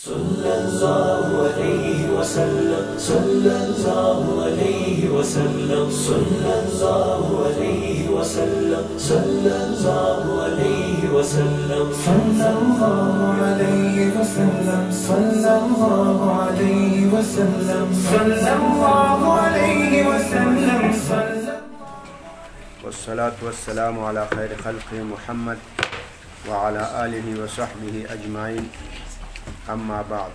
صلى الله عليه وسلم صلى الله عليه وسلم صلى الله عليه وسلم صلى الله عليه وسلم صلى الله عليه وسلم صلى الله عليه وسلم صلى الله عليه وسلم والصلاة والسلام على خير خلق محمد وعلى آله وصحبه أجمعين. اما بعد،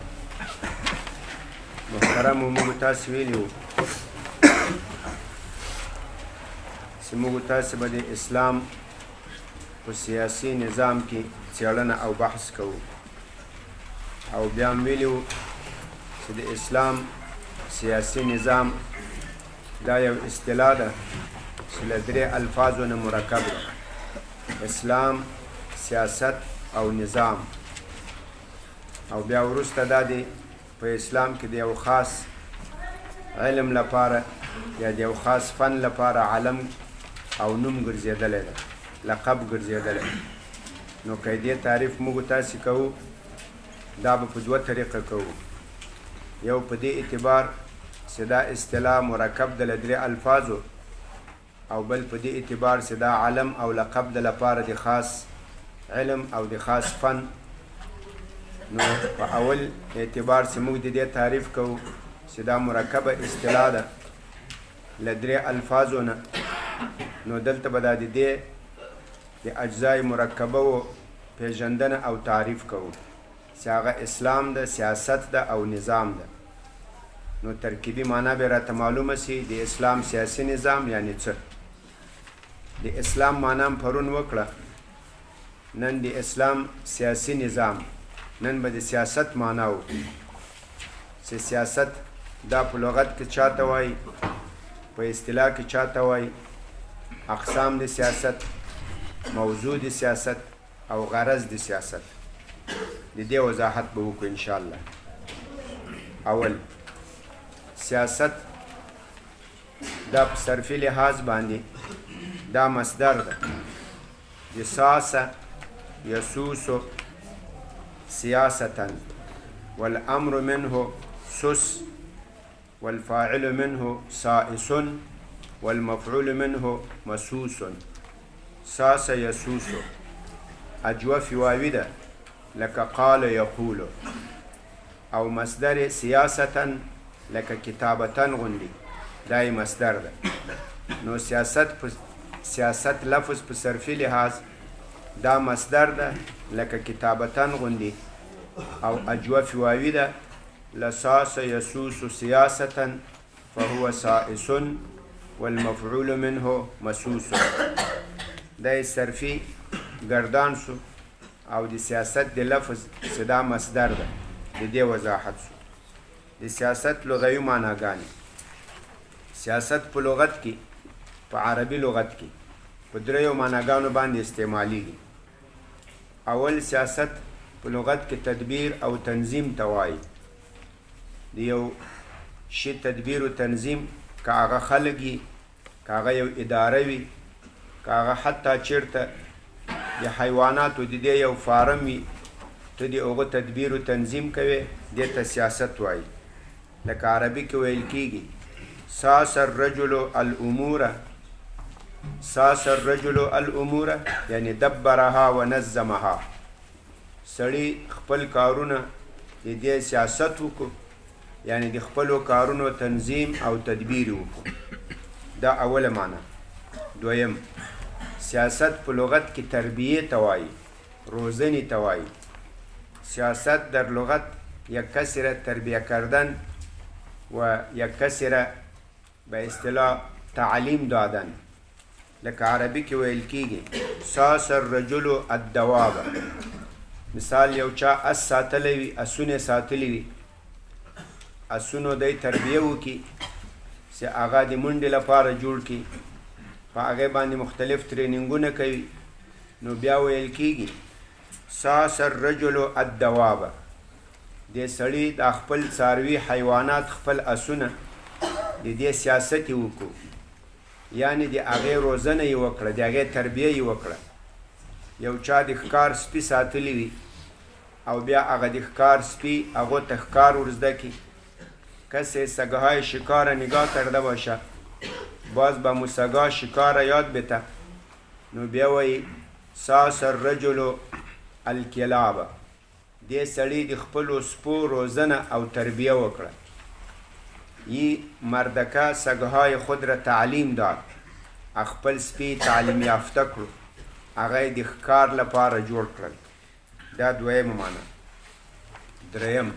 محترم مغتاسویلیو سمغتاس بده اسلام په سیاسي نظام کې څېړنه او بحث کوو او بیا ویلیو چې د اسلام سیاسي نظام دا یو اصطلاح ده چې له درې الفاظو نه مرکب ده: اسلام، سیاست او نظام. او بیا وروسته دا دی په اسلام کې د یو خاص علم لپاره یا د یو خاص فن لپاره علم او نوم ګرځېدلی ده، لقب ګرځېدلی. نو که دې تعریف موږ تاسې کوو، دا به په دوه طریقه کوو. یو په دې اعتبار چې دا اصطلاح مرکب ده له درې الفاظو، او بل په دې اعتبار چې دا علم او لقب ده لپاره د خاص علم او د خاص فن. نو په اول اعتبار چې موږ د دې تعریف کوو چې دا مرکبه اصطلاح ده له درې الفاظو نه، نو دلته به دا د دې د اجزای مرکبه و پیژندنه او تعریف کوو چې هغه اسلام ده، سیاست ده او نظام ده. نو ترکیبي معنا به راته معلومه سي د اسلام سیاسي نظام یعنی څه. د اسلام معنا هم پرون وکړه، نن د اسلام سیاسي نظام، نن به د سیاست معنا وکړو چې سیاست دا په لغت کې چاته وایي، په اصطلاح کې چاته وایي، اقسام د سیاست، موضوع د سیاست او غرض د سیاست. د دې وضاحت به وکړو انشاءالله. اول، سیاست دا په صرفي لحاظ باندې دا مصدر ده د ساسه یسوسو سیاسة، والأمر منه سس، والفاعل منه سائس، والمفعول منه مسوس. ساس يسوس أجوف واوده لك قال يقول، أو مصدر سياسة لك كتابة غندي، داي مصدر ده. نو سیاست لفظ په صرفي لحاظ دا مصدر ده لکه کتابتن غندي، او اجوف واوی ده لساس يسوس سیاسة فهو سائس والمفعول منه مسوس. دا صرفي گردان سو او د سیاست د لفظ صدا مصدر ده. د دې وضاحت سو. د سیاست لغوي معناګانې: سیاست په لغت کې، په عربي لغت کې په دریو معناګانو باندې استعمالیږي. اول، سیاست په لغت کې تدبیر او تنظیم ته وایي. د یو شي تدبیر او تنظیم، که هغه خلک وي، که هغه یو اداره وي، که هغه حتی چېرته د حیواناتو د دې یو فارم وي، ته د هغه تدبیر او تنظیم کوې، دې ته سیاست وایي. لکه عربي کې ویل کېږي ساس الرجل الامور، ساس الرجل الامور یعنی دبرها و نظمها. سړی خپل کارونه د دې سیاست وکړو، یعنی د خپلو کارونو تنظیم او تدبیر وکړو. دا اوله معنا. دویم، سیاست په لغت کې تربیه ته وایي، روزنی ته وایي. سیاست در لغت یک کسی را تربیه کردن و یک کسی را به اصطلاح تعلیم دادن. لکه عربي کې ویل کېږي ساس الرجل الدواب. مثال، یو چا اس ساتلی وي، اسونه ساتلی وي، اسونو دی تربیه وکړي چې هغه د منډې لپاره جوړ کړي، په هغې باندې مختلف ټریننګونه کوي. نو بیا ویل کېږي ساس الرجل الدواب. دې سړي د خپل څاروي حیوانات، خپل اسونه د دې سیاست یې وکړو، یعنی د هغې روزنه یې وکړه، د هغې تربیه یې وکړه. یو چا د ښکار سپي ساتلی وي، او بیا هغه د ښکار سپی هغو ته ښکار ورزده کی. کسی سگهای شکار نگاه کرده باشه باز به مسگا شکار یاد بته. نو بیا وی ساس الرجل الکلاب، دې سړي د خپلو سپو روزنه او تربیه وکړه. یی مردکه سگهای خود را تعلیم داد، خپل سپی تعلیم یافته کړو، هغه د ښکار لپاره جوړ کړل. دا دویمه معنا. دریم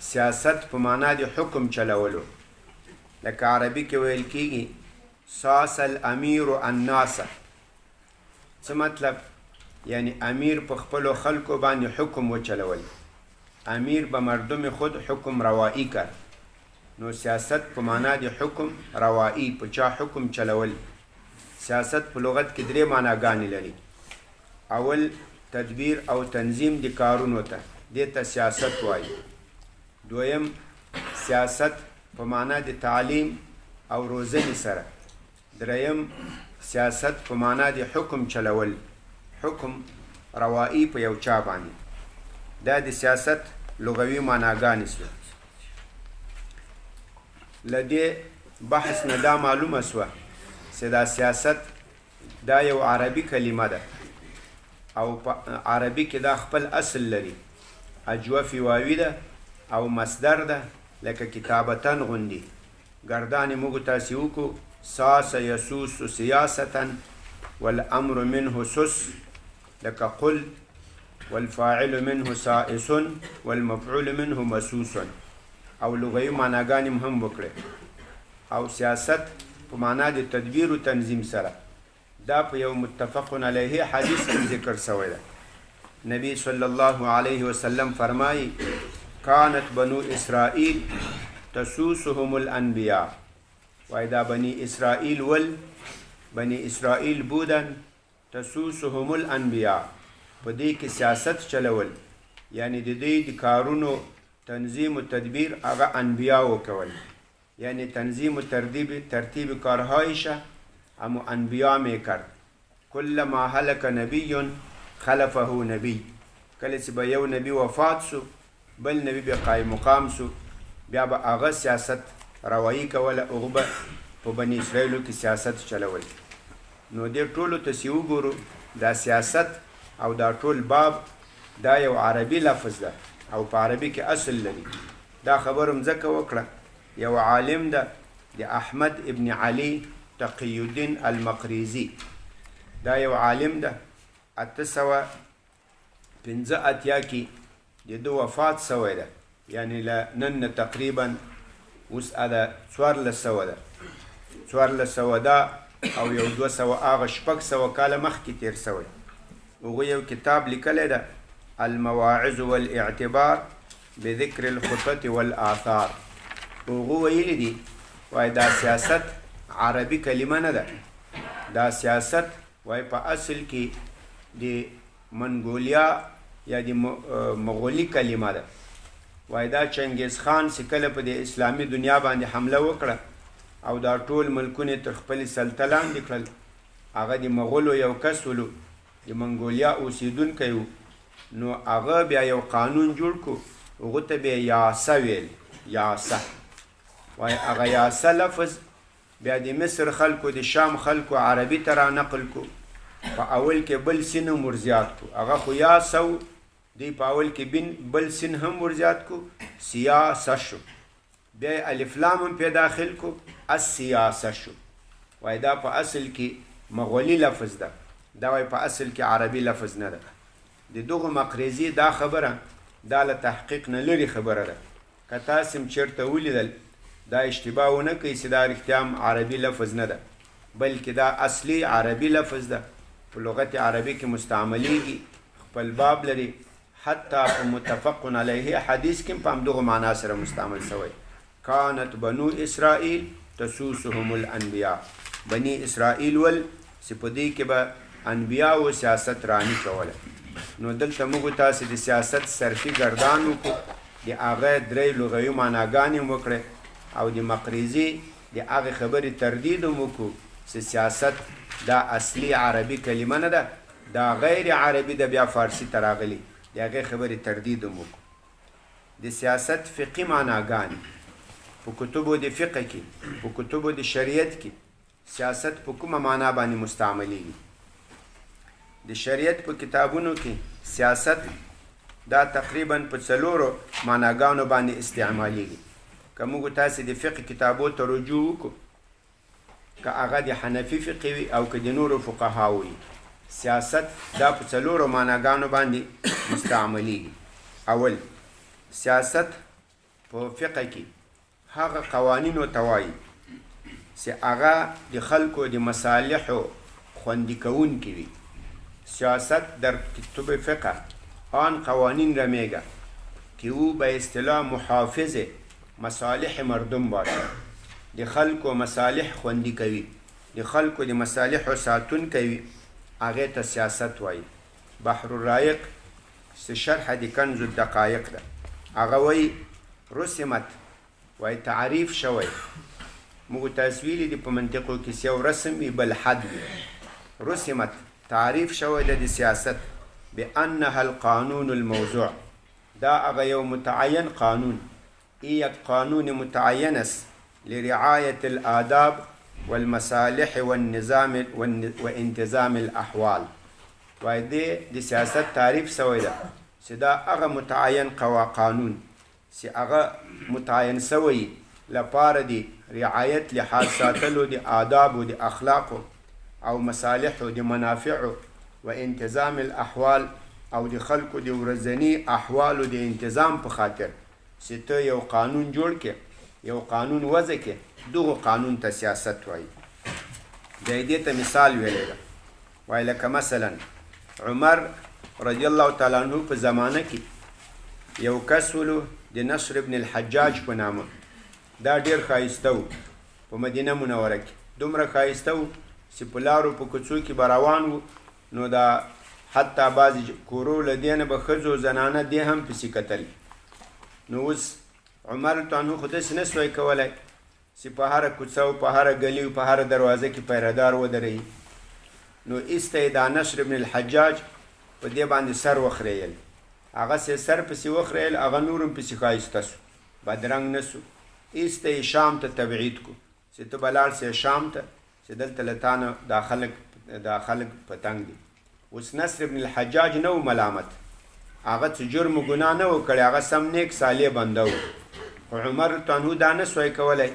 سیاست په معنا د حکم چلولو، لکه عربي کې ویل کېږي ساس الامیر الناس. څه مطلب؟ یعنی امیر په خپلو خلکو باندې حکم وچلول. امیر به مردم خود حکم روایی کرد. نو سیاست په معنا د حکم روایی، په چا حکم چلول. سیاست په لغت کې درې معناګانې لري. اول تدبیر او تنظیم د کارونو ته، دې ته سیاست وایي. دویم سیاست په معنا د تعلیم او روزنې سره. دریم سیاست په معنا د حکم چلول، حکم روایی په یو چا باندې. دا د سیاست لغوي معناګانې سوه. له دې بحث نه دا معلومه سوه چې دا سیاست دا یو عربي کلمه ده او په عربي کې دا خپل اصل لري. اجوفي واوي ده او مصدر ده، لکه کتابتن غوندي. گردان موږ تاسې وکړو ساس یسوس سیاستا والامر منه سس، لکه قل والفاعل منه سائس والمفعول منه مسوس. او لغوي معناګانې هم وکړې. او سیاست په معنا د تدبیر و تنظیم سره. دا په یو متفق علیه حدیث کې ذکر شوی ده. نبی صلی الله علیه وسلم فرمایي کانت بنو اسرائیل تسوسهم الانبیاء. وای دا بنی اسرائیل بنی اسرائیل بودن تسوسهم الانبیاء، په دې کې سیاست چلول، یعنی د دې د کارونو تنظیم و تدبیر هغه انبیاء کول. یعنی تنظیم و ترتیب کارهایش همو انبیاء می کرد. کل ما هلک نبی خلفه نبی. کله چې به یو نبی وفات سو بل نبی به قایم مقام سو، بیا به هغه سیاست روایی کوله، هغه به په بني اسرائیلو کې سیاست چلول. نو دې ټولو ته چې وګورو دا سیاست او دا ټول باب دا یو عربي لفظ ده او په عربي کې اصل لري. دا خبر هم ځکه وکړه یو عالم ده د احمد ابن علي تقي الدین المقریزي. دا یو عالم ده 885 کې د ده وفات سوی ده، یعنی نن تقریبا اوس اده 1400 ده. 1400 ده او یو 200 هغه 600 کاله مخکې تیر سوی. هغه یو کتاب لیکلی ده المواعظ والاعتبار بذکر الخطط والآثار. هغه ویلی دي وای دا سیاست عربي کلمه نه ده. دا سیاست وای په اصل کې د منګولیا یا د مغولي کلمه ده. وای دا چنګیز خان چې کله په د اسلامي دنیا باندې حمله وکړه او دا ټول ملکونه تر خپل سلطه لاندې کړل، هغه د مغولو یو کس ولو، د منګولیا اوسیدونکی و. نو هغه بیا یو قانون جوړ کړو، هغه ته بیا یاسه ویل. یاسه وای هغه یاسه لفظ بیا د مصر خلکو د شام خلکو عربي ته را نقل کو. په اول کې بل سین هم ورزیات کو، هغه خو یاسه و، دی په اول کې بل سین هم ورزیات کو، سیاسه شو. بیا الف لام هم پې داخل کو، السیاسه شو. وای دا په اصل کې مغولي لفظ ده، دا وای په اصل کې عربي لفظ نه ده. د دغه مقریزي دا خبره دا له تحقیق نه لري خبره ده. که تاسې هم چېرته ولیدل دا اشتباه ونه کوي چې دا رښتیا هم عربي لفظ نه ده، بلکې دا اصلي عربي لفظ ده، په لغت عربي کې مستعملیږي، خپل باب لري. حتی په متفق علیه حدیث کې په همدغه معنا سره مستعمل شوی. کانت بنو اسرائیل تسوسهم الانبیاء. بني اسرائیل ول چې په دې کې به انبیاء و سیاست رانی کوله. نو دلته موږ تاسې د سیاست صرفي ګردان وکړو، د هغه درې لغوي معناګانې هم وکړې او د مقریزي د هغې خبرې تردید هم وکړو چې سیاست دا اصلي عربي کلمه نه ده، دا غیر عربي ده، بیا فارسي ته راغلي. د هغې خبرې تردید هم وکړو. د سیاست فقهي معناګانې په کتبو د فقه کې، په کتبو د شریعت کې سیاست په کومه معنا باندې مستعملیږي. د شریعت په کتابونو کې سیاست دا تقریبا په 4 معناګانو باندې استعمالیږي. که موږ تاسې د فقه کتابو ته رجوع وکړو، که هغه د حنفي فقه وي او که د نورو فقهاو وي، سیاست دا په 4 معناګانو باندې مستعملیږي. اول، سیاست په فقه کې هغه قوانینو ته وایي چې هغه د خلکو د مصالحو خوندي کوونکي وي. سیاست در کتب فقه آن قوانین را میگه که او به اصطلاح محافظ مصالح مردم باشه، د خلکو مصالح خوندي کوي، د خلکو د مصالحو ساتون کوي، هغې ته سیاست وایي. بحر الرائق شرح د کنز الدقایق ده، هغه وایي رسمت، وایي تعریف شوی. موږ تاسو ویلي دي په منطقو کې یو رسم وي بل حد وي. رسمت تعریف شوی ده د سیاست بانها القانون الموضوع، دا هغه یو متعین قانون، یک قانون متعین است لرعایة الآداب والمصالح والنظام وانتظام الاحوال. وای د سیاست تعریف شوی ده چې دا هغه متعین قانون چې هغه متعین شوی لپاره د رعایت لحاظ ساتلو د آداب و د اخلاقو او مصالحو د منافعو و انتظام الاحوال او د خلکو د ورځني احوالو د انتظام په خاطر چې ته یو قانون جوړ کې، یو قانون وضع کې، دغه قانون ته سیاست وایي. د دې ته مثال ویلی ده، وایي لکه مثلا عمر رضی الله تعالی عنه په زمانه کې یو کس ولو د نصر ابن الحجاج په نامه. دا ډېر ښایسته و، په مدینه منوره کې دومره ښایسته و چې په لارو په کوڅو کې به روان و، نو دا حتی بعضې کورو له دې نه به ښځو زنانه دې هم پسې کتل. نو اوس عمر عنه خو داسې نه سوی کولی چې په هره کوڅه او په هره ګلي او په هره دروازه کې پیردار ودروي. نو ایسته یې دا نصر ابن الحجاج په دې باندې سر وخریل. هغسې سر پسې وخریل، هغه نور هم پسې ښایسته سو، بدرنګ نه سو. ایسته یې شام ته تبعید کو چې ته به لاړ سې شام ته، چې دلته له تا نه دا خلک په تنګ دي. اوس نصر ابن الحجاج نه و ملامت، هغه څه جرم و ګناه نه و کړی، هغه سم نیک صالح بنده و. خو عمر عنه دا نه سوی کولی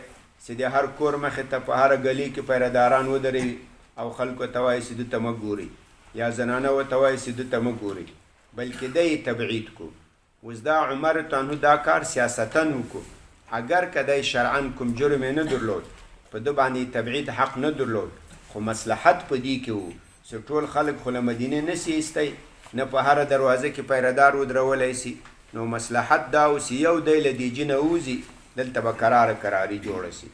چې د هر کور مخې ته په هره ګلي کې پیرداران ودروي او خلکو ته وایي چې ده ته مه ګورئ، یا زنانه ورته وایي چې ده ته مه ګورئ، بلکې دی یې تبعید کو. اوس دا عمر عنه دا کار سیاستن وکړو. اگر که دی شرعا کوم جرم نه درلود، په ده باندې تبعید حق نه درلود، خو مصلحت په دې کې و چې ټول خلک خو له مدینې نه سي ایستی، نه په هره دروازه کې پیردار ودرولی سي. نو مصلحت دا و چې یو دی له دې جنه ووځي، دلته به کراري جوړه سي.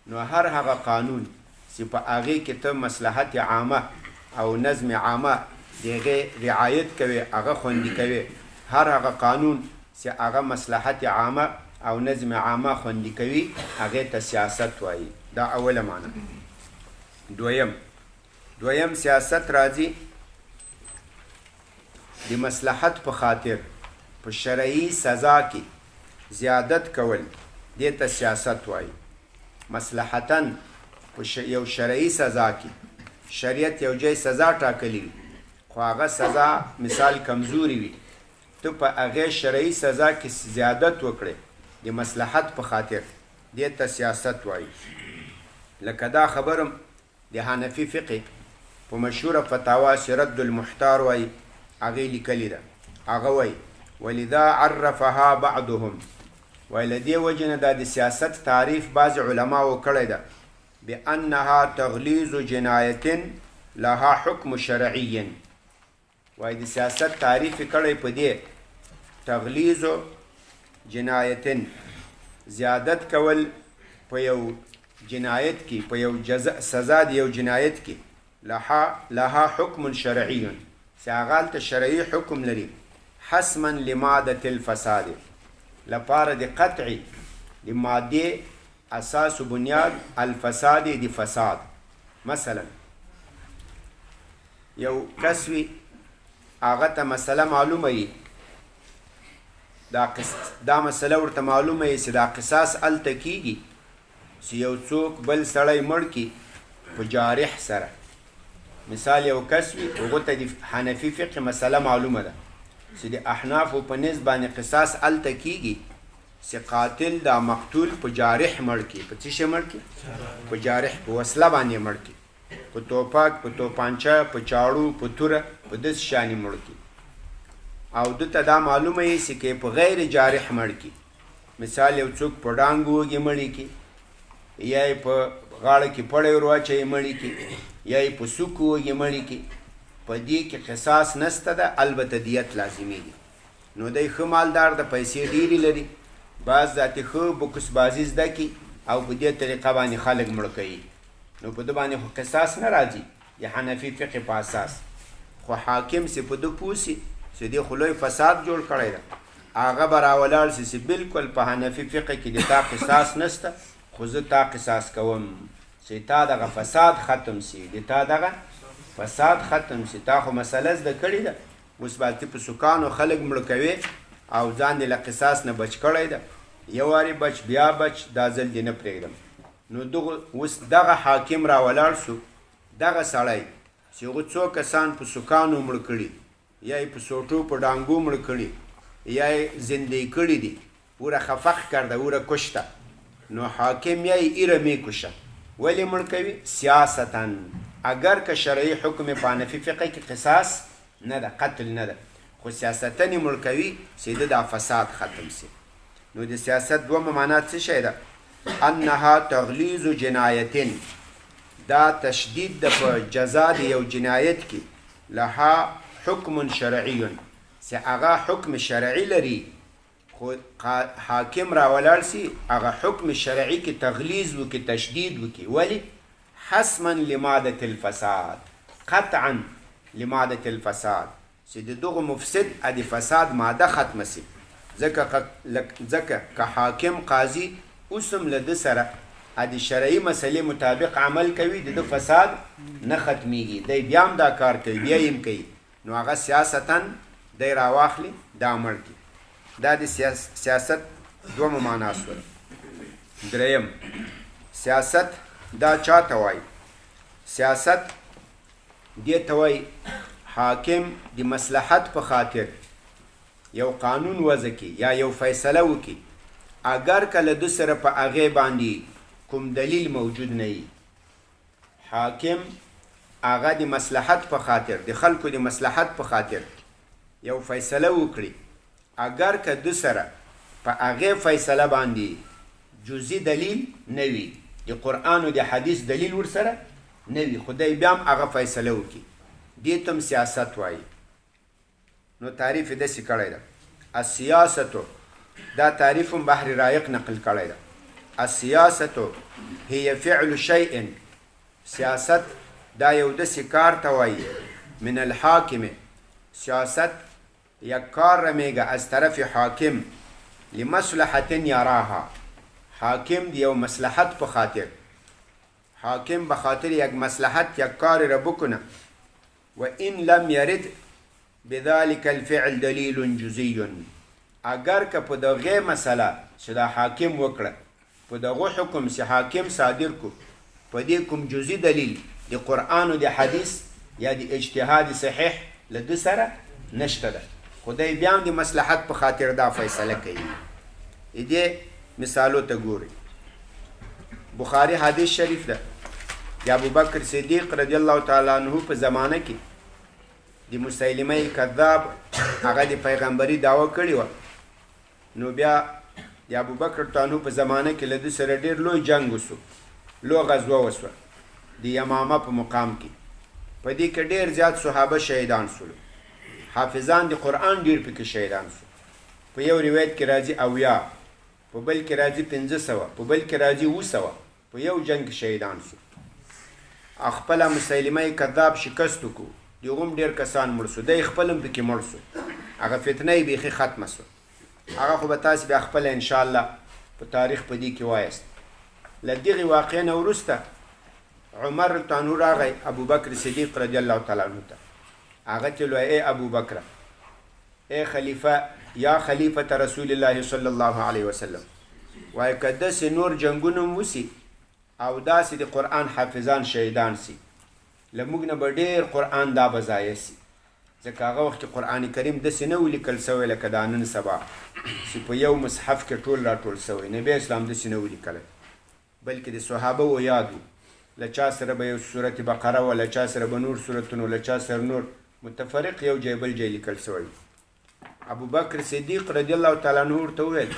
نو هر هغه قانون چې په هغې کې ته مصلحت عامه او نظم عامه د هغې رعایت کوي، هغه خوندي کوي، هر هغه قانون چې هغه مصلحت عامه او نظم عامه خوندي کوي، هغې ته سیاست وایي. دا اوله معنی. دویم سیاست راځي د مصلحت په خاطر په شرعي سزا کې زیادت کول، دې ته سیاست وایي. مصلحتاً په یو شرعي سزا کې شریعت یو ځای سزا ټاکلی وي، خو هغه سزا مثال کمزوري وي، ته په هغې شرعي سزا کې زیادت وکړې د مصلحت په خاطر، دې ته سیاست وایي. لکه دا خبرم د حنفي فقه په مشهوره فتاوا چې رد المحتار وایي، هغې لیکلې ده. هغه وایي ولذا عرفها بعضهم، وایي له دې وجې نه دا د سیاست تعریف بعض علماو کړی ده بانها تغلیظ جنایة لها حکم شرعي. وایي د سیاست تعریف یې کړی په دې تغلیظ جنایة، زیادت کول په یو جنایت کې، په یو سزا د یو جنایت کې، لها حکم شرعي، چې هغه هلته شرعي حکم لري، حسما لمادة الفساد، لپاره د قطع د مادې اساس و بنیاد الفساد د فساد. مثلا یو کس وي، هغه ته مسله معلومه وي دا مسله ورته معلومه یې چې دا قصاص هلته کېږي چې یو څوک بل سړی مړ کړي په جارح سره. مثال یو کس وي هغو ته د حنفي فقه مسله معلومه ده چې د احنافو په نسبت باندې قصاص هلته کېږي چې قاتل دا مقتول په جارح مړ کړي. په څه شی مړ کړي؟ په جارح، په وسله باندې مړ کړي، په توپک، په توپانچه، په چاړو، په توره، په داسې شیانې مړ کړي. او دته دا معلومه یې چې که په غیر جارح مړ کړي، مثال یو څوک په ډانګ ووږي مړی کړي، یا یې په غاړه کې پړی ور واچوي مړی کړي، یا یې په سوک ووږي مړی کړي، په دې کې قصاص نشته ده، البته دیت لازمي دي. نو دی ښه مالدار ده، پیسې ډېرې لري، بعض ذاتې ښه بوکس بازي زده کړي او په دې طریقه باندې خلک مړه کوي، نو په ده باندې خو قصاص نه راځي د حنفي فقه په اساس. خو حاکم چې په ده پوه سي چې دې خو لوی فساد جوړ کړی ده، هغه به راولاړ سي چې بلکل په حنفي فقه کې د تا قصاص نشته، خو زه تا قصاص کوم چې تا دغه فساد ختم سي، د تا دغه فساد ختم سي. تا خو مسله زده کړې ده، اوس به په سوکانو خلک مړه کوي او ځان دې له قصاص نه بچ کړی ده، یو وارې بچ بیا بچ، دا ځل دې نه پرېږدم. نو دغه اوس دغه حاکم راولاړ سو، دغه سړی چې هغه څو کسان په سوکانو مړه کړي، یا یې په سوټو په ډانګو مړه کړي، یا یې زندهی کړي دي، اوره خفق کرده، اوره کشته، نو حاکم یا یې ایره می کشه. ولې مړ کوي؟ سیاستاً، اگر که شرعي حکم په حنفي فقه کې قصاص نه ده، قتل نه ده، خو سیاستاً یې مړ کوي چې د دا فساد ختم سي. نو د سیاست دومه معنا څه شی ده؟ انها تغلیظ جنایتین، دا تشدید ده په جزا د یو جنایت کې، لها حکم شرعی، چې هغه حکم شرعي لري، خو حاکم راولاړ سي هغه حکم شرعي کې تغلیظ وکړي، تشدید وکړي. ولې؟ حسما لماده الفساد، قطعا لماده الفساد، چې د دغه مفسد د فساد ماده ختمه سي. ځکه که حاکم قاضي اوسم له ده سره د شرعي مسلې مطابق عمل کوي، د ده فساد نه ختمیږي، دی بیا هم دا کار کوي، بیا یې کوي، نو هغه سیاستاً دی راواخلي دا مړ کړي. دا د سیاست دومه معنا شوله. دریم، سیاست دا چا ته وایي؟ سیاست دې ته وایي حاکم د مصلحت په خاطر یو قانون وضع کړي یا یو فیصله وکړي، اگر که له ده سره په هغې باندې کوم دلیل موجود نه وي. حاکم هغه د مصلحت په خاطر، د خلکو د مصلحت په خاطر یو فیصله وکړي، اگر که ده سره په هغې فیصله باندې جزئی دلیل نه وي، د قرآن او د حدیث دلیل ورسره نه وي، خو دی بیا هم هغه فیصله وکړي، دې ته هم سیاست وایي. نو تعریف یې داسې کړی ده. السیاستو، دا تعریف هم بحر رایق نقل کړی ده. السیاستو هي فعل شیء، سیاست دا یو داسې کار ته وایي، من الحاکم، سیاست یک کار رمیگه از طرف حاکم، لمصلحت یراها، حاکم دی یو مصلحت په خاطر، حاکم بخاطر یک مصلحت یک کار را بکنه، و این لم یرد بذلك الفعل دلیل جزئی، اگر که په دغه مسله چې دا حاکم وکړه، په دغه حکم چې حاکم صادر کو، په دې کوم جزئی دلیل د قرآن او د حدیث یا د اجتهاد صحیح له ده سره نشته ده، خدای بیا هم د مصلحت په خاطر دا فیصله کوي. دې مثالو ته ګورئ. بخاري حدیث شریف ده، د ابوبکر صدیق رضی الله تعالی عنه په زمانه کې د مسیلمه کذاب هغه د پیغمبري دعوه کړې وه، نو بیا د ابوبکر تانو په زمانه کې له ده سره ډېر لوی جنګ وسو، لوی غزوه وسوه د یمامه په مقام کې، په دې کې ډېر زیات صحابه شهیدان سولو، حافظان د قرآن ډېر پکې شهیدان سو. په یو روایت کې راځي 80، په بل کې راځي 500، په بل کې راځي 200، په یو جنګ کې شهیدان سو. خپله مسیلمه کذاب شکست وکړو، د هغه هم ډېر کسان مړ سو، دی خپل هم پکې مړ سو، هغه فتنه یې بیخي ختمه سو. هغه خو به تاسې بیا خپله انشاءالله په تاریخ په دې کې وایست. له دغې واقعې نه وروسته عمر تانو راغی ابوبکر صدیق رضی الله تعالی عنه ته، هغه ته ویل ای ابوبکره، اے خلیفہ یا خلیفة رسول الله صلی الله علیه وسلم وای که داسې نور جنګونه وسي او داسې د قرآن حافظان شهیدان سي له موږ نه به ډېر قرآن دا به ضایع سي ځکه هغه وخت کې قرآن کریم داسې نه ولیکل سوی لکه دا نن سبا چې په یو مصحف کې ټول راټول سوی نبی اسلام داسې نه ولیکلی بلکې د صحابه و یاد و له چا سره به یو سورت بقره و له چا سره به نور سورتونه له چا سره نور متفرق یو جای بل جای لیکل سوی ابو بکر صدیق رضی الله تعالی عنه ورته وویل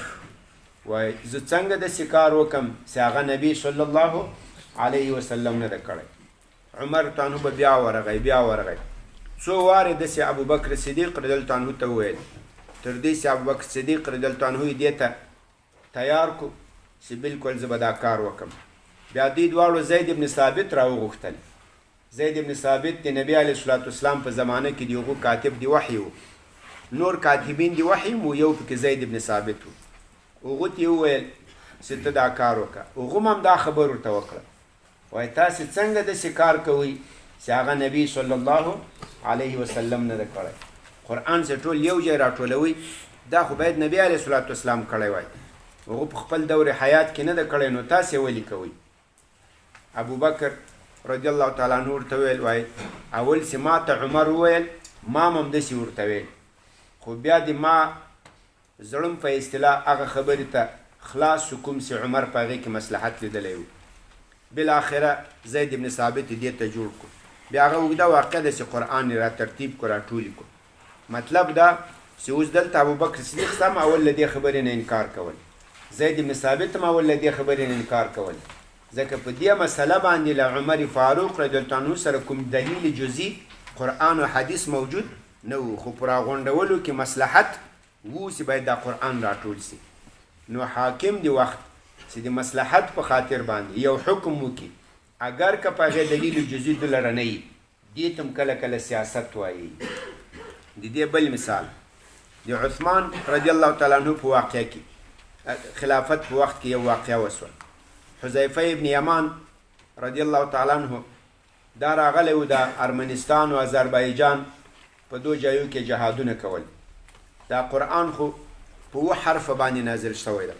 وای زه څنګه داسې کار وکړم چې هغه نبي صلی الله علیه وسلم نه ده کړی عمر ته به بیا ورغی څو وارې داسې ابو بکر صدیق رضی الله عنه ته وویل تر دې چې ابو بکر صدیق رضی الله عنه دې ته تیار کو چې بالکل زه به دا کار وکړم بیا دې دواړو زید ابن ثابت راوغوښتل زید ابن ثابت د نبي علیه الصلاة والسلام په زمانه کې د هغو کاتب د وحی و نور کاتبین د وحی مو یو پکې زید ابن ثابت و هغو ته یې وویل چې ته دا کار وکړه هغو هم دا خبر ورته وکړه وایي تاسې څنګه داسې کار کوئ چې هغه نبي صلی الله علیه وسلم نه ده کړی قرآن چې ټول یو ځای راټولوئ دا خو باید نبي علیه الصلاة والسلام کړی وای هغو په خپل دور حیات کې نه ده کړی نو تاسې ولې کوئ ابو بکر رضی الله تعالی عنه ورته ویل وای اول چې ما ته عمر وویل ما هم داسې ورته ویل خو بیا د ما زړم په اصطلاح هغه خبرې ته خلاص شو کوم چې عمر په هغې کې مصلحت لیدلی و بالاخره زید ابن ثابت دې ته جوړ کړو بیا هغه اوږده واقعه ده چې قرآن یې را ترتیب کړو راټولې کړو مطلب دا چې اوس دلته ابوبکر صدیق سم اول له دې خبرې نه انکار کول زید ابن ثابت هم اول له دې خبرې نه انکار کول ځکه په دې مسله باندې له عمر فاروق رضی الله عنه سره کوم دلیل جزئی قرآن او حدیث موجود نه و خو په راغونډولو کې مصلحت و چې باید دا قرآن راټول سي نو حاکم دی وخت چې د مصلحت په خاطر باندې یو حکم وکړي اگر که په هغې دلیل جزئی د لره نه وي دې ته هم کله کله سیاست وایي د دې بل مثال د عثمان رضی الله تعالی عنه په واقعه کې خلافت په وخت کې یو واقعه وسوه حذیفه ابن یمان رضی الله تعالی عنه دا راغلی و د ارمنستان و آذربایجان په دو جایو کې جهادونه کول دا قرآن خو په اوه حرفه باندې نازل شوی ده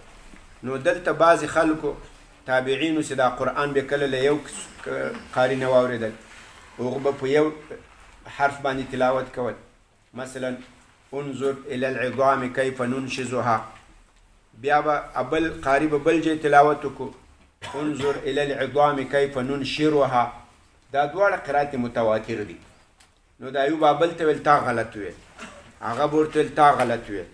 نو دلته بعضې خلکو تابعینو چې دا قرآن به کله له یو قاري نه واورېدل هغه به په یو حرف باندې تلاوت کول مثلا انظر الى العظام کیف ننشزها بیا به بل قاري به بل ځای تلاوت وکړو انظر الى العظام کیف ننشرها دا دواړه قرات متواتر دي نو دا یو بابل ته ویل تا غلط ویل هغه به ورته ویل تا غلط ویل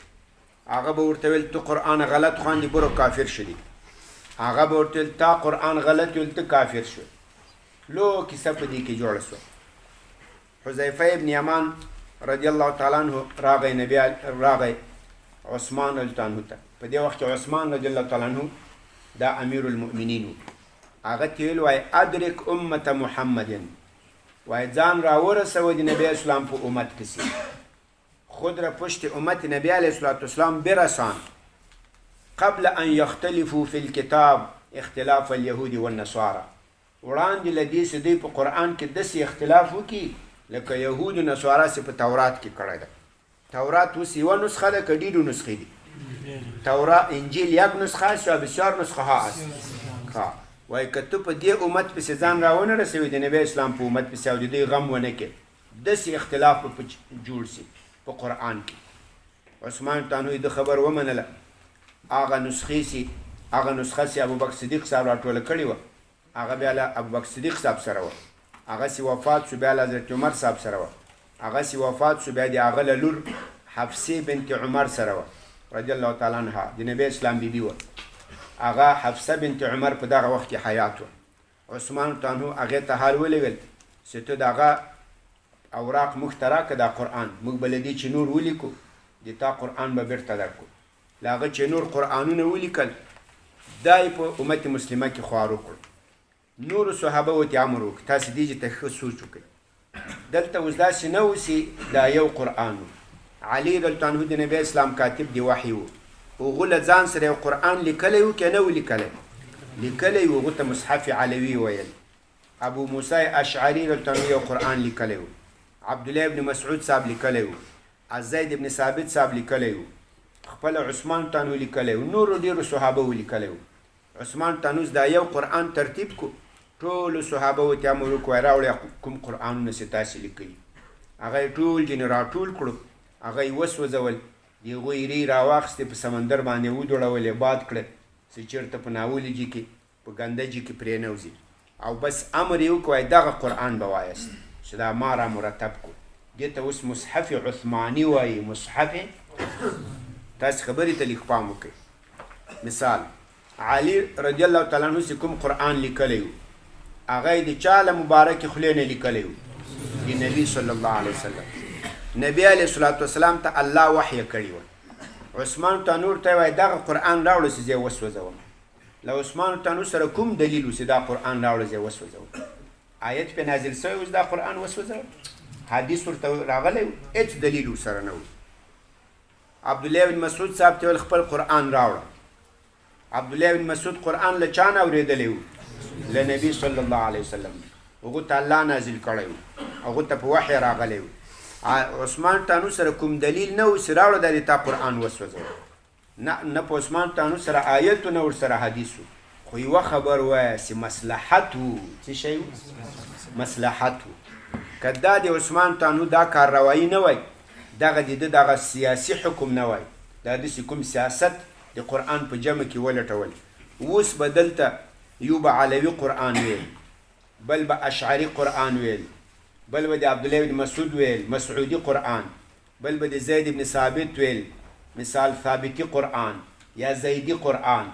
هغه به ورته ویل تو قرآن غلط خواندې برو کافر شدي هغه به ورته ویل تا قرآن غلط ویل ته کافر شو لو کیسه په دې کې جوړه سوه حذیفه ابن یمان رضی الله تعالی عنه راغی نبی راغی عثمان رضی الله عنه ته په دې وخت کې عثمان رضی الله تعالی عنه دا امیر المؤمنین هغه ته ویل وای ادرک امة محمد وای ځان راورسوه د نبی اسلام په امت کسي خود را پشت امت نبی علیه الصلاة والسلام برسان قبل ان یختلفوا فی الكتاب اختلاف اليهود والنصارى وړاندې له دې چې دوی په قرآن کې داسې اختلاف وکړي لکه یهود و نصارا چې په تورات کې کړی ده تورات اوس یوه نسخه ده که ډېرو نسخې دي انجیل یک نسخه است و بسیار نسخه ها است وایي که ته په دې امت پسې ځان راونه رسوي د نبی اسلام په امت پسې او د دوی غم ونه کړې داسې اختلاف به جوړ سي په قرآن کې عثمان تانوی د خبر ومنله هغه نسخې سي هغه نسخه سي ابوبکر صدیق صاحب راټوله کړې وه هغه بیا له ابوبکر صدیق صاحب سره وه هغه سي وفات شو بیا له حضرت عمر صاحب سره وه هغه سي وفات شو بیا د هغه له لور حفصې بنت عمر سره وه رضی الله تعالی عنها د نبی اسلام بیبي وه هغه حفصه بنت عمر په دغه وخت کې حیات وه عثمان تانو هغې ته حال ولېږل چې ته د هغه اوراق موږ ته راکړه دا قرآن موږ به له دې چې نور ولیکو د تا قرآن به بېرته درکړو له هغه چې نور قرآنونه ولیکل دا یې په امت مسلمه کې خوار وکړو نورو صحابه ورته امر وکړي تاسې دې ته ښه سوچ وکړئ دلته اوس داسې نه اوسي دا یو قرآن و علي رضی عنه د نبی اسلام کاتب دی وحي و هغو له ځان سره یو قرآن لیکلی و که نه و لیکلی لیکلی و هغو ته مصحف علوي ویل ابو موسی اشعري رضی عنه یو قرآن لیکلی و عبدالله ابن مسعود صاحب لیکلی و زید ابن ثابت صاحب لیکلی و خپل عثمان تانو لیکلی و نورو ډېرو صحابه ولیکلی و عثمان تانوس دا یو قرآن ترتیب کو ټولو صحابه ورته امر وکړ راوړئ کوم قرآنونه چې تاسې لیکلي هغه یې ټول ځینې راټول کړو هغه یې وسوځول د هغوی ری راواخیستې په سمندر باندې ودوړولې باد کړه چې چېرته په ناولي جي کې په ګنده جي کې پرېنوځي او بس امر یې وکړ دغه قرآن به وایست چې دا ما را مرتب کړو دې ته اوس مصحف عثماني وایي مصحف تاسې خبرې ته لږ پام وکړئ مثال علي رضی الله تعالی عنه چې کوم قرآن لیکلی و هغه یې د چا له مبارکې خولې نه لیکلی و د نبي صلی الله علیه وسلم نبي علیه الصلاة والسلام ته الله وحیه کړي وه عثمان تانور ته یې وایي دغه قرآن راوړه چې زه یې وسوځوم له عثمان تانور سره کوم دلیل و چې دا قرآن راوړه زه یې وسوځوم آیت پې نازل شوی و چې دا قرآن وسوځوم حدیث ورته راغلی و هېڅ دلیل ورسره نه و عبدالله بن مسعود صاحب ته ویل خپل قرآن راوړه عبدالله بن مسعود قرآن له چا نه اورېدلی و له نبي صلی الله علیه وسلم هغو ته الله نازل کړی و هغو ته په وحی راغلی و عثمان تانو سره کوم دلیل نه و چې راوړه دا د تا قرآن وسوځوه نه په عثمان تانو سره آیت و نه ورسره حدیث و خو یوه خبر وایه چې مصلحت و څه شی و مصلحت و که دا د عثمان تانو دا کارروایي نه وای دغه د ده دغه سیاسي حکم نه وای دا داسې کوم سیاست د قرآن په جمع کې ولټول اوس به دلته یو به علوي قرآن ویل بل به اشعري قرآن ویل بل به د عبدالله بن مسعود ویل مسعودي قرآن بل به د زید بن ثابت ویل مثال ثابتي قرآن یا زیدي قرآن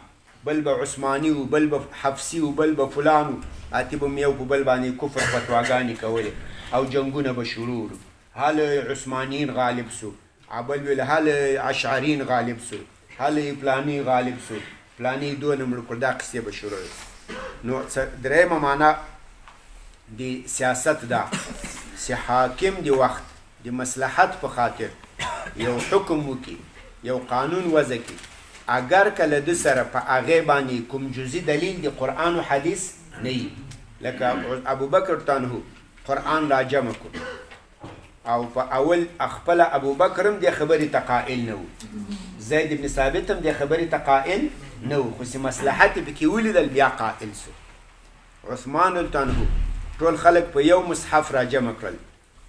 بل به عثماني و بل به حفصي و بل به فلان و اتی به یو په بل باندې کفر فتواګانې کولې او جنګونه به شروع هل عثمانیین غالب سو بل ویل هل اشعرین غالب سو هل پلانی غالب سو پلانی دونه مړه کړ دا قصې به شروع نو درېیمه معنا د سیاست دا چې حاکم د وخت د مصلحت په خاطر یو حکم وکړي یو قانون وضع کړي اگر که له ده سره په هغې باندې کوم جزي دلیل د قرآن و حدیث نه وي لکه ابوبکر تانهو قرآن را جمع کړو او په اول خپله ابوبکر هم دې خبرې ته قائل نه و زید بن ثابت هم دې خبرې ته قائل نه و خو چې مصلحت یې پکې ولیدل بیا قائل سو عثمان تانهو ټول خلک په یو مصحف را جمع کړل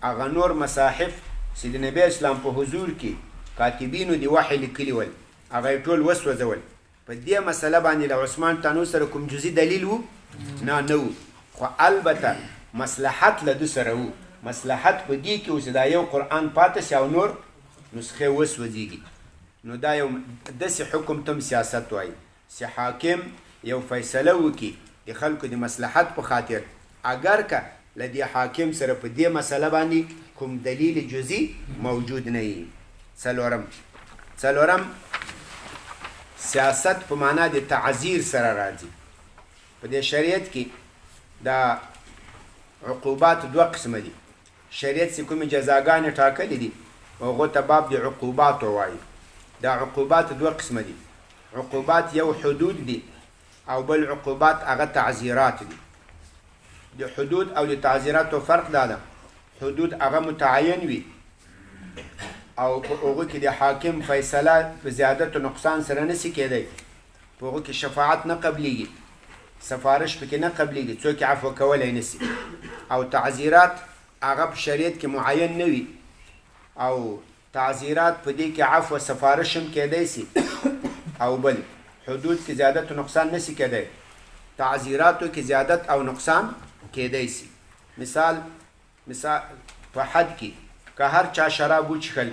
هغه نور مصاحف چې د نبی اسلام په حضور کې کاتبینو د وحی لیکلي ول هغه یې ټول وسوځول په دې مسله باندې له عثمان تانو سره کوم جزي دلیل و نه و خو البته مصلحت له ده سره و مصلحت په دې کې و چې دا یو قرآن پاتې شي او نور نسخې وسوځېږي نو دا یو داسې حکم تم سیاست وایي چې حاکم یو فیصله وکړي د خلکو د مصلحت په خاطر اگر که له دې حاکم سره په دې مسله باندې کوم دلیل جزي موجود نه وي څلورم سیاست په معنا د تعزیر سره راځي په دې شریعت کې دا عقوبات دوه قسمه دي شریعت چې کومې جزاګانې ټاکلې دي هغو ته باب د عقوباتو وایي دا عقوبات دوه قسمه دي عقوبات یو حدود دي او بل عقوبات هغه تعزیرات دي د حدود او د تعزیراتو فرق دا ده حدود هغه متعین وي او په هغو کې د حاکم فیصله په زیادت و نقصان سره نشي کېدی په هغو کې شفاعت نه قبلیږي سفارش پکې نه قبلیږي څوک یې عفو کولی نشي او تعزیرات هغه په شریعت کې معین نه وي او تعزیرات په دې کې عفو سفارش هم کېدی شي او بل حدود کې زیادت و نقصان نشي کېدی تعزیراتو کې زیادت او نقصان کېدی شي مثال په حد کې که هر چا شراب وڅښل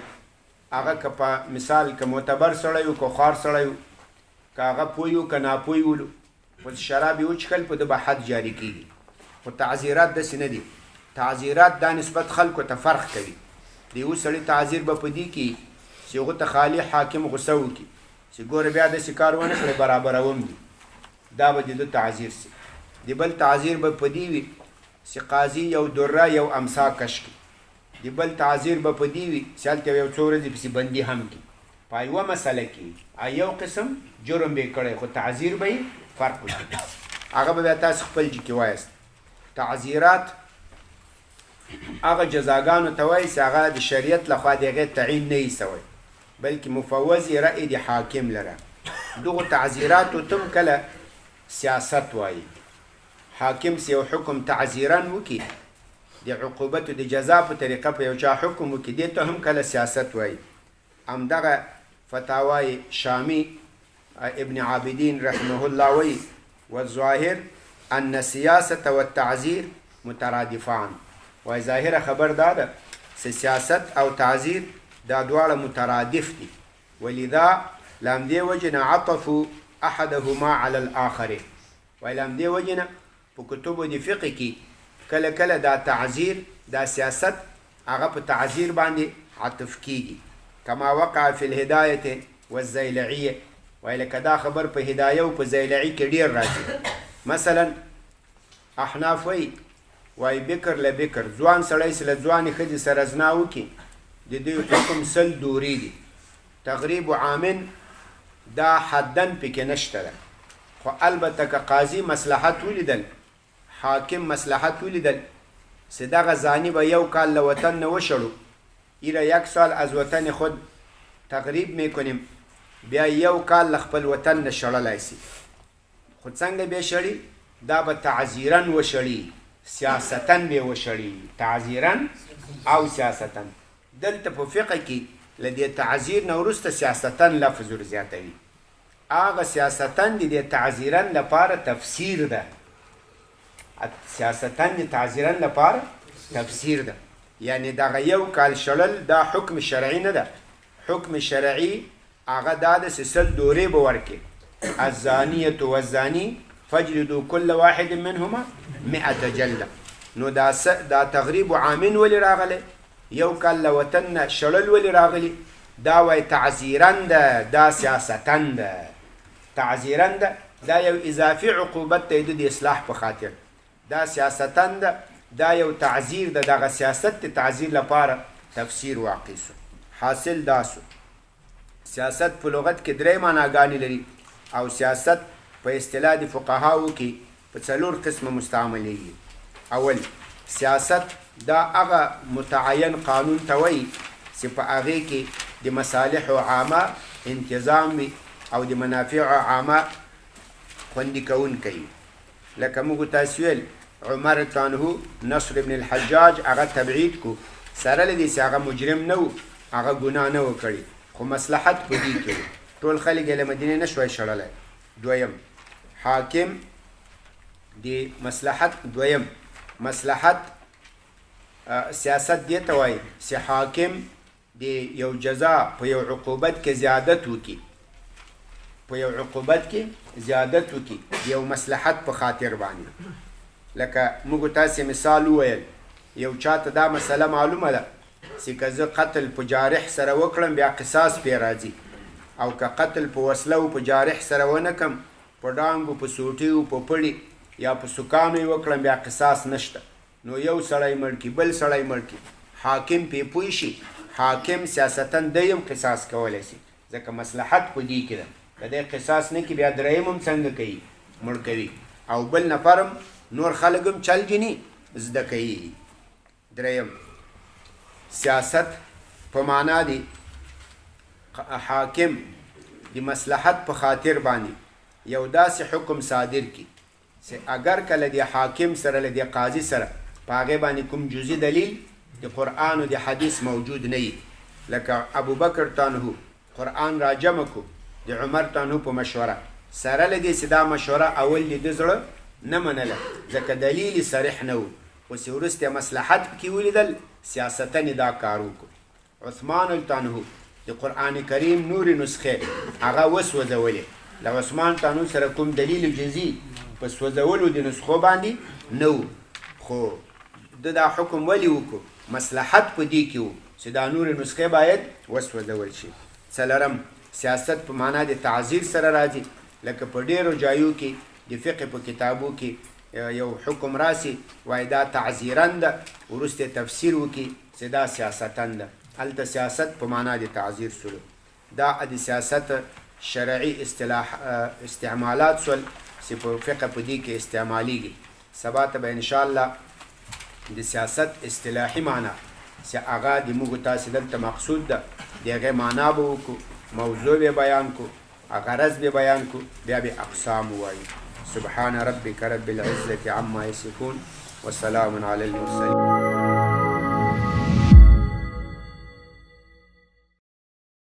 هغه که په مثال که معتبر سړی و که خوار سړی و که هغه پوی و که ناپوی ولو خو شراب یې وڅښل په ده به حد جاري کېږي خو تعزیرات داسې نه دي تعزیرات دا نسبت خلکو ته فرق کوي د یو سړي تعزیر به په دې کې چې هغو ته خالي حاکم غوسه وکړي چې ګوره بیا داسې کار ونه کړی برابروم دي دا به د ده تعزیر سي د بل تعزیر به په دې وي چې قاضي یو دره یو امسا کش کړي د بل تعزیر به په دې وي چې هلته یو څو ورځې پسې بندي هم کړي په یوه مسله کې یو قسم جرم به یې کړی خو تعزیر به یې فرق وکړي هغه به بیا تاسو خپل جي کې وایست تعزیرات هغه جزاګانو ته وایي چې هغه د شریعت لخوا د هغې تعین نه وي سوی بلکې مفوض یې رأی د حاکم لره دغو تعزیراتو ته هم کله سیاست وایي حاکم چې یو حکم تعزیرا وکړي د عقوبتو د جزا په طریقه په یو چا حکم وکړي دې ته هم کله سیاست وایي همدغه فتاوای شامی ابن عابدین رحمه الله وی والظاهر ان السیاسة والتعزیر مترادفان وای ظاهر خبر داده سیاست او تعزیر دا دواړه مترادف دي ولذا لام دې وجنه عطفوا احدهما على الاخر وای لام دې وجنه په کتبو د فقه کې کله کله دا تعزیر دا سیاست هغه په تعزیر باندې عطف کیږي کما وقع فی الهدایه والزیلعیه وای لکه دا خبر په هدایه او په زیلعی کې ډیر راځي مثلا احناف وای بکر لبکر ځوان سړی سره ځوانې ښځې سره زنا وکړي د دوی حکم سل دورې دي تغریب عامن دا حدن پکې نشته ده خو البته که قاضي مصلحت ولیدل حاکم مصلحت ولیدل چې دغه زانی به یو کال له وطن نه وشړو ایره یک سال از وطن خود تغریب میکنیم بیا یو کال له خپل وطن نه شړلی سي خو څنګه به شړي دا به تعزیرا وشړي سیاستاً به وشړي تعزیرا او سیاستاً دلته په فقه کې له دې تعزیر نه وروسته سیاستاً لفظ ور زیاتوي هغه سیاستاً د تعزیرا لپاره تفسیر ده سیاستاً د تعزیرا لپاره تفسیر ده یعنی دغه یو کال شړل دا حکم شرعي نه ده حکم شرعي هغه دا د سل دورې به ورکړي الزانیة والزانی فاجلدوا كل واحد منهما 100 جلده نو دا تغریب عامن ولی راغلی یو کال له وطن نه شړل ولی راغلی دا وای تعزیرا ده دا سیاستاً ده تعزیرا ده دا یو اضافي عقوبت دی د اصلاح په خاطر دا سیاستاً ده دا یو تعزیر ده دغه سیاست د تعزیر لپاره تفسیر واقع سو حاصل دا سو سیاست په لغت کې درې معناګانې لري او سیاست په اصطلاح د فقهاو کې په څلور قسمه مستعملیږي اول سیاست دا هغه متعین قانون ته وایي چې په هغې کې د مصالح عامه انتظام وي او د منافع عامه خوندي کوونکی لکه موږ تاسو ویل عمر عنه نصر بن الحجاج هغه تبعید کو سره له دې چې هغه مجرم نه و هغه ګناه نه و کړې خو مصلحت په دې کې ټول خلک یې له مدینې نه شوی شړلی دویم حاکم د مصلحت دویم مصلحت سیاست دې ته وایي چې حاکم د یو جزا په یو عقوبت کې زیادت وکړي په یو عقوبت کې زیادت وکړي د یو مصلحت په خاطر باندې لکه موږ تاسې مثال وویل یو چاته دا مسله معلومه ده چې که زه قتل په جارح سره وکړم بیا قصاص پې راځي او که قتل په وسله او په جارح سره ونه کړم په ډانګو په سوټیو په پړي یا په سکانو یې وکړم بیا قصاص نشته نو یو سړی مړ کړي بل سړی مړ کړي حاکم پې پوه شي حاکم سیاستاً دی هم قصاص کولی شي ځکه مصلحت په دې کې ده که دی قصاص نه کړي بیا دریم هم څنګه کوي مړ کوي او بل نفر هم نور خلک هم چل جني زده کوي دریم سیاست په معنا دی حاکم د مصلحت په خاطر باندې یو داسې حکم صادر کی چې اگر کله د حاکم سره له د قاضي سره په هغې باندې کوم جزي دلیل د قرآن او د حدیث موجود نه وي لکه ابوبکر تانهو قرآن را جمع کو د عمر تانهو په مشوره سره له دې چې دا مشوره اول د ده زړه نه منله ځکه دلیل صریح نه و خو چې وروسته مصلحت پکې ولیدل سیاستاً دا کار وکړو عثمان التانهو د قرآن کریم نورې نسخې هغه وسوځولې له عثمان تانهو سره کوم دلیل جزي په سوځولو د نسخو باندې نه و خو د دا حکم ولې وکړو مصلحت په دې کې و چې دا نورې نسخې باید وسوځول شي څلرم سیاست په معنا د تعزیر سره راځي لکه په ډېرو ځایو کې د فقه په کتابو کې یو حکم راسي وایي دا تعزیرا ده وروسته تفسیر وکړي چې دا سیاستاً ده هلته سیاست په معنا د تعزیر سلو دا د سیاست شرعي استعمالات سول چې په فقه په دې کې استعمالیږي سبا ته به انشاءالله د سیاست اصطلاحي معنا چې هغه د موږ تاسې دلته مقصود ده د هغې معنا به وکړو موضوع به بیان کړو غرض به بیان کړو بیا به اقسام ووایو سبحان ربک رب العزة عما یصفون وسلام علی المرسلین